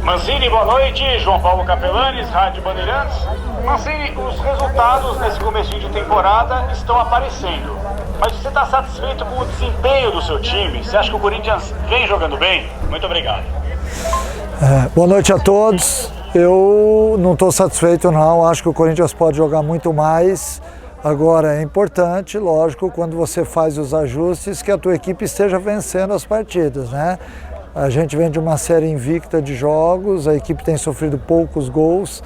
Mancini, boa noite. João Paulo Capelanes, Rádio Bandeirantes. Mancini, os resultados nesse começo de temporada estão aparecendo. Mas você está satisfeito com o desempenho do seu time? Você acha que o Corinthians vem jogando bem? Muito obrigado. Boa noite a todos. Eu não estou satisfeito não, acho que o Corinthians pode jogar muito mais. Agora é importante, lógico, quando você faz os ajustes, que a tua equipe esteja vencendo as partidas, né? A gente vem de uma série invicta de jogos, a equipe tem sofrido poucos gols,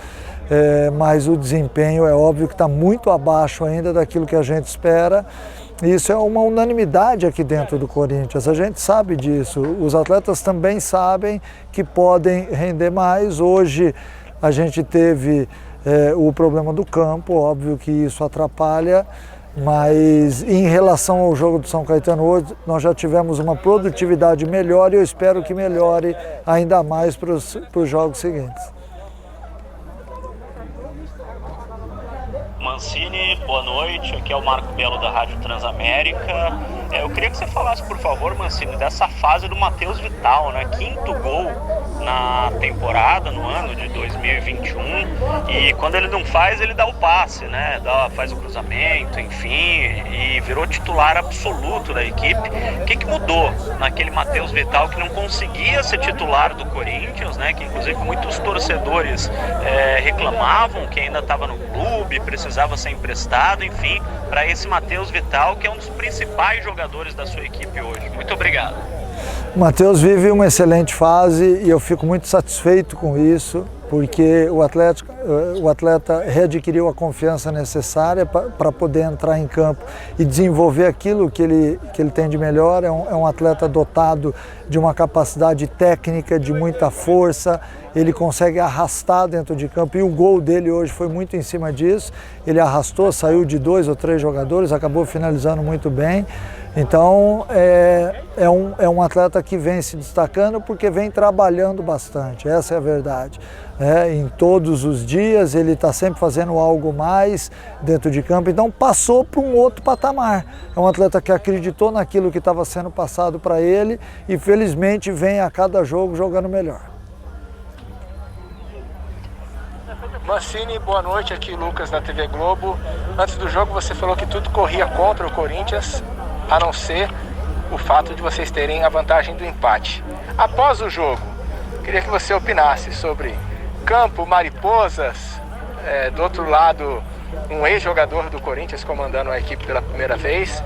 mas o desempenho é óbvio que está muito abaixo ainda daquilo que a gente espera. Isso é uma unanimidade aqui dentro do Corinthians, a gente sabe disso, os atletas também sabem que podem render mais. Hoje a gente teve o problema do campo, óbvio que isso atrapalha, mas em relação ao jogo do São Caetano hoje, nós já tivemos uma produtividade melhor e eu espero que melhore ainda mais para os jogos seguintes. Mancini, boa noite, aqui é o Marco Belo da Rádio Transamérica. Eu queria que você falasse, por favor, Mancini, dessa fase do Matheus Vital, né? 5º gol na temporada, no ano de 2021, e quando ele não faz, ele dá o passe, né? Faz o cruzamento, enfim, e virou titular absoluto da equipe. O que mudou naquele Matheus Vital que não conseguia ser titular do Corinthians, né? Que inclusive muitos torcedores reclamavam que ainda estava no clube, precisava ser emprestado, enfim, para esse Matheus Vital, que é um dos principais jogadores da sua equipe hoje. Muito obrigado. O Matheus vive uma excelente fase e eu fico muito satisfeito com isso, porque o atleta readquiriu a confiança necessária para poder entrar em campo e desenvolver aquilo que ele tem de melhor. É um atleta dotado de uma capacidade técnica, de muita força, ele consegue arrastar dentro de campo e o gol dele hoje foi muito em cima disso. Ele arrastou, saiu de 2 ou 3 jogadores, acabou finalizando muito bem. Então é um atleta que vem se destacando porque vem trabalhando bastante, essa é a verdade. Em todos os dias ele está sempre fazendo algo mais dentro de campo, então passou para um outro patamar. É um atleta que acreditou naquilo que estava sendo passado para ele e felizmente vem a cada jogo jogando melhor. Mancini, boa noite, aqui Lucas da TV Globo. Antes do jogo você falou que tudo corria contra o Corinthians, a não ser o fato de vocês terem a vantagem do empate. Após o jogo, queria que você opinasse sobre campo, mariposas, do outro lado um ex-jogador do Corinthians comandando a equipe pela primeira vez.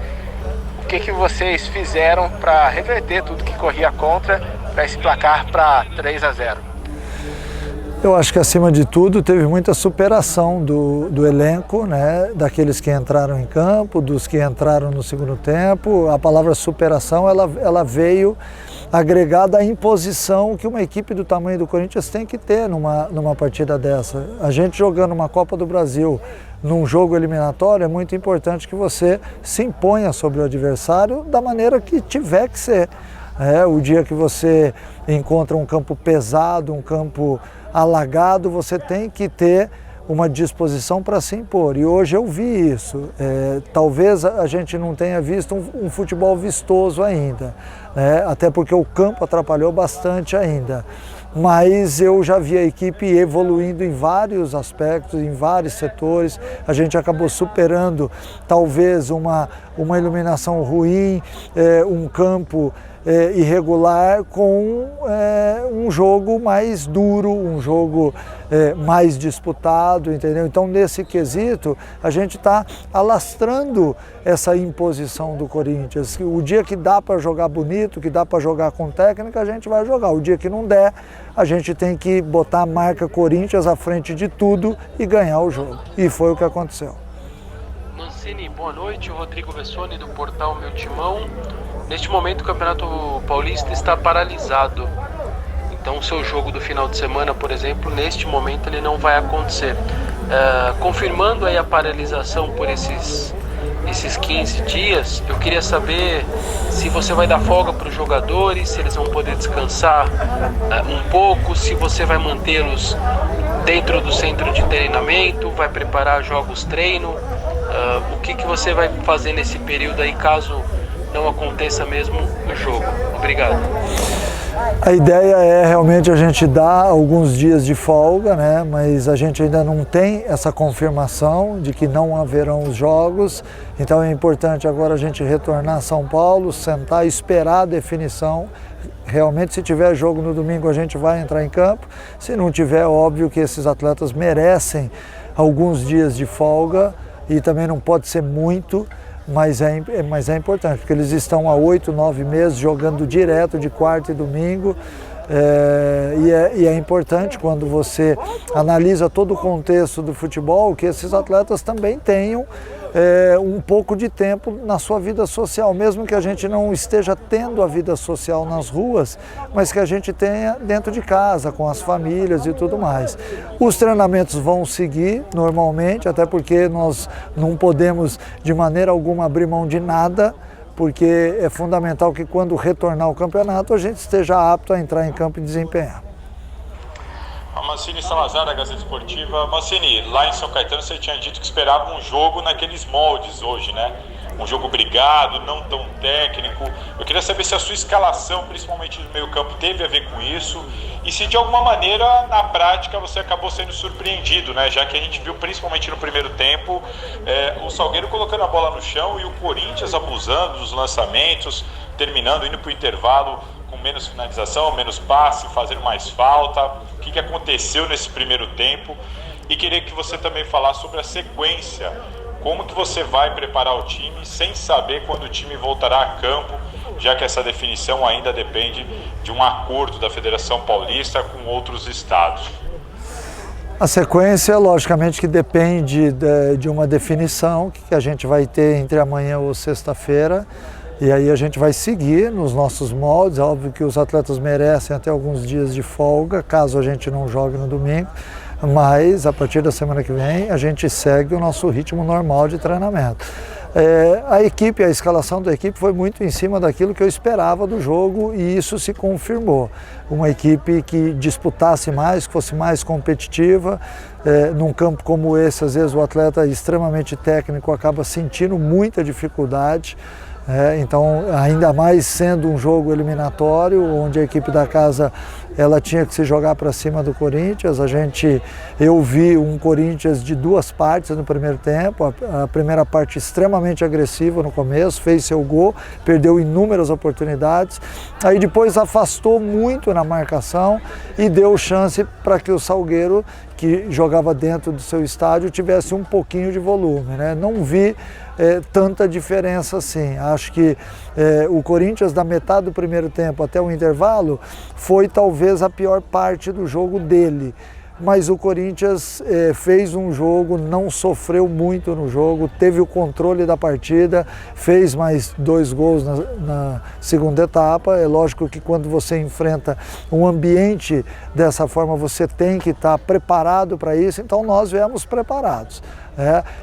O que vocês fizeram para reverter tudo que corria contra, para esse placar para 3-0? Eu acho que acima de tudo teve muita superação do elenco, né? Daqueles que entraram em campo, dos que entraram no segundo tempo. A palavra superação ela veio agregada à imposição que uma equipe do tamanho do Corinthians tem que ter numa partida dessa. A gente jogando uma Copa do Brasil num jogo eliminatório é muito importante que você se imponha sobre o adversário da maneira que tiver que ser. O dia que você encontra um campo pesado, um campo alagado, você tem que ter uma disposição para se impor. E hoje eu vi isso. Talvez a gente não tenha visto um futebol vistoso ainda, até porque o campo atrapalhou bastante ainda. Mas eu já vi a equipe evoluindo em vários aspectos, em vários setores. A gente acabou superando talvez uma iluminação ruim, um campo irregular com um jogo mais duro, um jogo mais disputado, entendeu? Então nesse quesito a gente está alastrando essa imposição do Corinthians. O dia que dá para jogar bonito, que dá para jogar com técnica, a gente vai jogar. O dia que não der, a gente tem que botar a marca Corinthians à frente de tudo e ganhar o jogo. E foi o que aconteceu. Mancini, boa noite. Rodrigo Vessoni do portal Meu Timão. Neste momento o Campeonato Paulista está paralisado. Então o seu jogo do final de semana, por exemplo, neste momento ele não vai acontecer. Confirmando aí a paralisação por esses 15 dias, eu queria saber se você vai dar folga para os jogadores, se eles vão poder descansar um pouco, se você vai mantê-los dentro do centro de treinamento, vai preparar jogos treino, o que você vai fazer nesse período aí caso não aconteça mesmo o jogo. Obrigado. A ideia é realmente a gente dar alguns dias de folga, né? Mas a gente ainda não tem essa confirmação de que não haverão os jogos. Então é importante agora a gente retornar a São Paulo, sentar e esperar a definição. Realmente, se tiver jogo no domingo, a gente vai entrar em campo. Se não tiver, óbvio que esses atletas merecem alguns dias de folga e também não pode ser muito, mas é importante, porque eles estão há 8, 9 meses jogando direto de quarta e domingo. E é importante, quando você analisa todo o contexto do futebol, que esses atletas também tenham um pouco de tempo na sua vida social, mesmo que a gente não esteja tendo a vida social nas ruas, mas que a gente tenha dentro de casa, com as famílias e tudo mais. Os treinamentos vão seguir normalmente, até porque nós não podemos de maneira alguma abrir mão de nada, porque é fundamental que quando retornar ao campeonato a gente esteja apto a entrar em campo e desempenhar. Mancini Salazar, da Gazeta Esportiva. Mancini, lá em São Caetano você tinha dito que esperava um jogo naqueles moldes hoje, né? Um jogo brigado, não tão técnico. Eu queria saber se a sua escalação, principalmente no meio campo, teve a ver com isso e se de alguma maneira, na prática, você acabou sendo surpreendido, né? Já que a gente viu, principalmente no primeiro tempo, o Salgueiro colocando a bola no chão e o Corinthians abusando dos lançamentos, terminando, indo para o intervalo com menos finalização, menos passe, fazendo mais falta. O que aconteceu nesse primeiro tempo? E queria que você também falasse sobre a sequência. Como que você vai preparar o time sem saber quando o time voltará a campo, já que essa definição ainda depende de um acordo da Federação Paulista com outros estados? A sequência, logicamente, que depende de uma definição que a gente vai ter entre amanhã ou sexta-feira. E aí a gente vai seguir nos nossos moldes. É óbvio que os atletas merecem até alguns dias de folga, caso a gente não jogue no domingo. Mas a partir da semana que vem a gente segue o nosso ritmo normal de treinamento. A equipe, a escalação da equipe foi muito em cima daquilo que eu esperava do jogo e isso se confirmou. Uma equipe que disputasse mais, que fosse mais competitiva. Num campo como esse, às vezes o atleta extremamente técnico acaba sentindo muita dificuldade. Então, ainda mais sendo um jogo eliminatório, onde a equipe da casa ela tinha que se jogar para cima do Corinthians. Eu vi um Corinthians de duas partes no primeiro tempo. A primeira parte extremamente agressiva no começo, fez seu gol, perdeu inúmeras oportunidades. Aí depois afastou muito na marcação e deu chance para que o Salgueiro, que jogava dentro do seu estádio, tivesse um pouquinho de volume, né? Não vi tanta diferença assim. Acho que o Corinthians, da metade do primeiro tempo até o intervalo, foi talvez a pior parte do jogo dele. Mas o Corinthians fez um jogo, não sofreu muito no jogo, teve o controle da partida, fez mais 2 gols na segunda etapa. É lógico que quando você enfrenta um ambiente dessa forma, você tem que estar preparado para isso, então nós viemos preparados.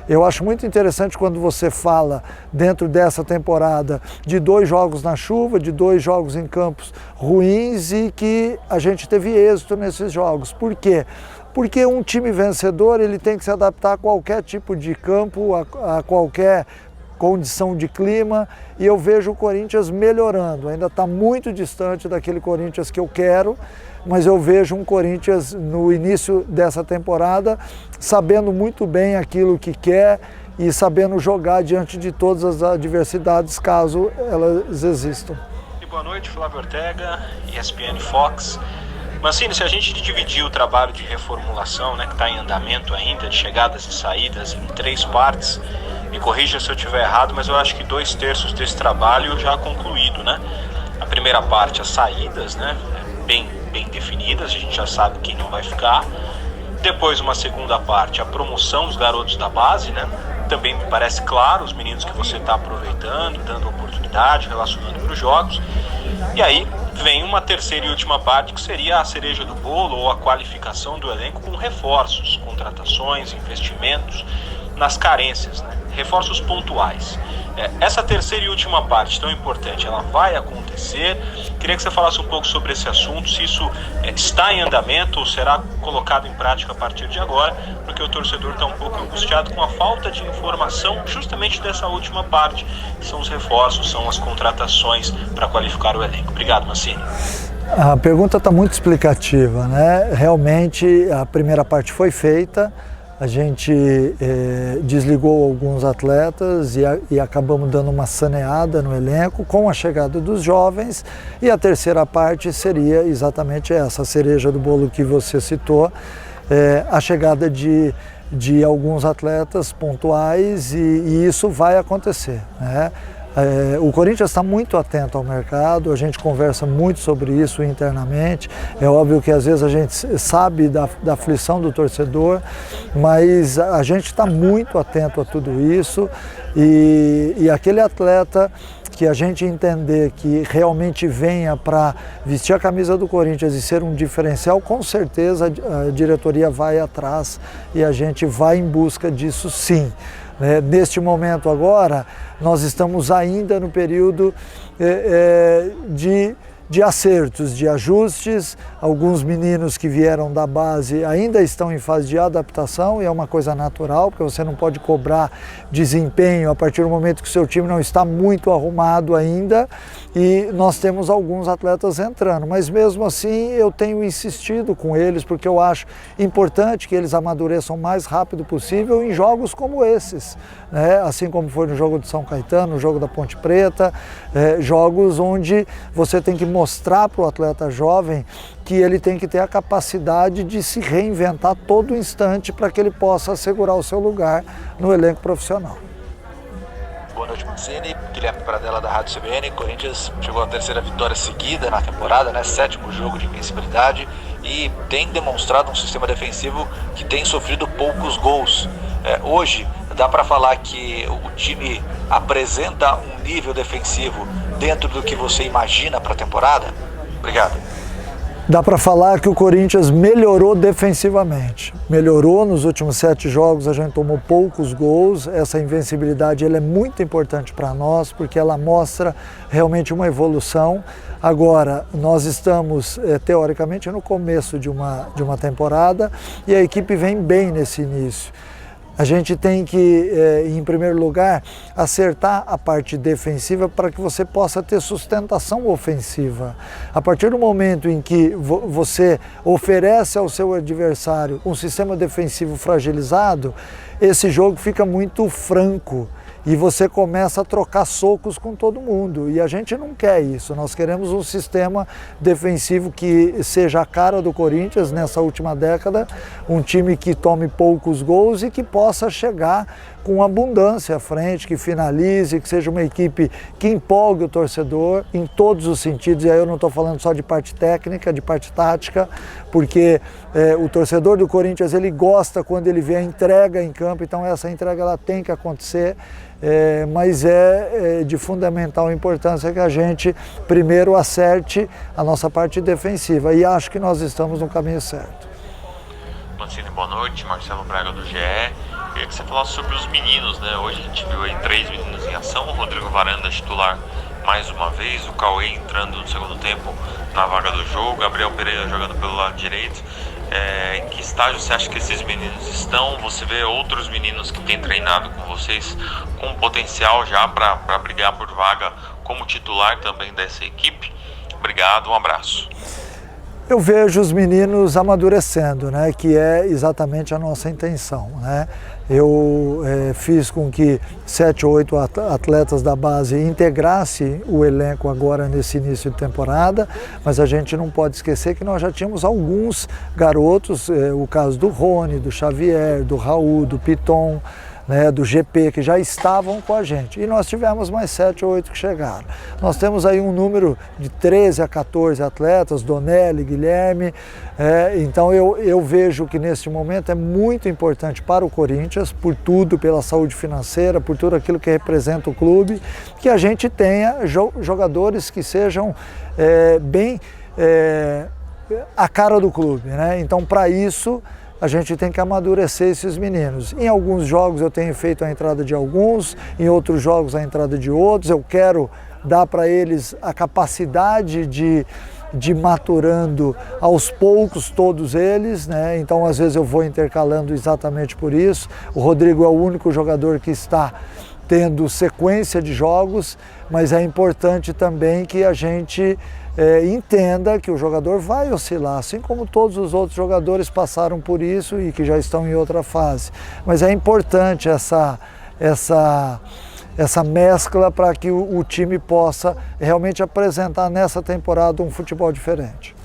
Eu acho muito interessante quando você fala, dentro dessa temporada, de 2 jogos na chuva, de 2 jogos em campos ruins e que a gente teve êxito nesses jogos. Por quê? Porque um time vencedor ele tem que se adaptar a qualquer tipo de campo, a qualquer condição de clima, e eu vejo o Corinthians melhorando. Ainda está muito distante daquele Corinthians que eu quero, mas eu vejo um Corinthians no início dessa temporada sabendo muito bem aquilo que quer e sabendo jogar diante de todas as adversidades, caso elas existam. Boa noite, Flávio Ortega, ESPN Fox. Mancini, se a gente dividir o trabalho de reformulação, né, que está em andamento ainda, de chegadas e saídas, em 3 partes, me corrija se eu estiver errado, mas eu acho que 2/3 desse trabalho já concluído, né? A primeira parte, as saídas, né, bem definidas, a gente já sabe quem não vai ficar. Depois, uma segunda parte, a promoção dos garotos da base, né? Também me parece claro, os meninos que você está aproveitando, dando oportunidade, relacionando para os jogos. E aí vem uma terceira e última parte, que seria a cereja do bolo ou a qualificação do elenco com reforços, contratações, investimentos nas carências, né? Reforços pontuais. Essa terceira e última parte tão importante, ela vai acontecer. Queria que você falasse um pouco sobre esse assunto, se isso está em andamento ou será colocado em prática a partir de agora, porque o torcedor está um pouco angustiado com a falta de informação justamente dessa última parte, que são os reforços, são as contratações para qualificar o elenco. Obrigado, Mancini. A pergunta está muito explicativa, né? Realmente a primeira parte foi feita, a gente desligou alguns atletas e acabamos dando uma saneada no elenco com a chegada dos jovens, e a terceira parte seria exatamente essa, a cereja do bolo que você citou, a chegada de alguns atletas pontuais, e isso vai acontecer, né? O Corinthians está muito atento ao mercado, a gente conversa muito sobre isso internamente. É óbvio que às vezes a gente sabe da aflição do torcedor, mas a gente está muito atento a tudo isso, e aquele atleta que a gente entender que realmente venha para vestir a camisa do Corinthians e ser um diferencial, com certeza a diretoria vai atrás e a gente vai em busca disso, sim. Neste momento agora, nós estamos ainda no período de acertos, de ajustes. Alguns meninos que vieram da base ainda estão em fase de adaptação, e é uma coisa natural, porque você não pode cobrar desempenho a partir do momento que o seu time não está muito arrumado ainda, e nós temos alguns atletas entrando, mas mesmo assim eu tenho insistido com eles, porque eu acho importante que eles amadureçam o mais rápido possível em jogos como esses, né? Assim como foi no jogo de São Caetano, no jogo da Ponte Preta, jogos onde você tem que mostrar para o atleta jovem que ele tem que ter a capacidade de se reinventar todo instante para que ele possa assegurar o seu lugar no elenco profissional. Boa noite, Mancini. Guilherme Pradella da Rádio CBN. Corinthians chegou à terceira vitória seguida na temporada, né? 7º jogo de invencibilidade, e tem demonstrado um sistema defensivo que tem sofrido poucos gols. Hoje, dá para falar que o time apresenta um nível defensivo dentro do que você imagina para a temporada? Obrigado. Dá para falar que o Corinthians melhorou defensivamente. Melhorou nos últimos 7 jogos, a gente tomou poucos gols. Essa invencibilidade ela é muito importante para nós, porque ela mostra realmente uma evolução. Agora, nós estamos, teoricamente, no começo de uma temporada, e a equipe vem bem nesse início. A gente tem que, em primeiro lugar, acertar a parte defensiva para que você possa ter sustentação ofensiva. A partir do momento em que você oferece ao seu adversário um sistema defensivo fragilizado, esse jogo fica muito franco e você começa a trocar socos com todo mundo. E a gente não quer isso, nós queremos um sistema defensivo que seja a cara do Corinthians nessa última década, um time que tome poucos gols e que possa chegar com abundância à frente, que finalize, que seja uma equipe que empolgue o torcedor em todos os sentidos. E aí eu não estou falando só de parte técnica, de parte tática, porque o torcedor do Corinthians ele gosta quando ele vê a entrega em campo, então essa entrega ela tem que acontecer. Mas é de fundamental importância que a gente primeiro acerte a nossa parte defensiva, e acho que nós estamos no caminho certo. Mancini, boa noite. Marcelo Braga do GE. Queria que você falasse sobre os meninos, né? Hoje a gente viu aí 3 meninos em ação, o Rodrigo Varanda titular mais uma vez, o Cauê entrando no segundo tempo na vaga do jogo, Gabriel Pereira jogando pelo lado direito. Em que estágio você acha que esses meninos estão? Você vê outros meninos que têm treinado com vocês com potencial já para brigar por vaga como titular também dessa equipe? Obrigado, um abraço. Eu vejo os meninos amadurecendo, né, que é exatamente a nossa intenção, né? Eu fiz com que 7 ou 8 atletas da base integrassem o elenco agora nesse início de temporada, mas a gente não pode esquecer que nós já tínhamos alguns garotos, o caso do Rony, do Xavier, do Raul, do Piton, né, do GP, que já estavam com a gente. E nós tivemos mais 7 ou 8 que chegaram. Nós temos aí um número de 13 a 14 atletas, Donelli, Guilherme. Então eu vejo que neste momento é muito importante para o Corinthians, por tudo, pela saúde financeira, por tudo aquilo que representa o clube, que a gente tenha jogadores que sejam bem a cara do clube, né? Então, para isso, a gente tem que amadurecer esses meninos. Em alguns jogos eu tenho feito a entrada de alguns, em outros jogos a entrada de outros. Eu quero dar para eles a capacidade de maturando aos poucos todos eles, né? Então às vezes eu vou intercalando exatamente por isso. O Rodrigo é o único jogador que está tendo sequência de jogos, mas é importante também que a gente entenda que o jogador vai oscilar, assim como todos os outros jogadores passaram por isso e que já estão em outra fase. Mas é importante essa mescla para que o time possa realmente apresentar nessa temporada um futebol diferente.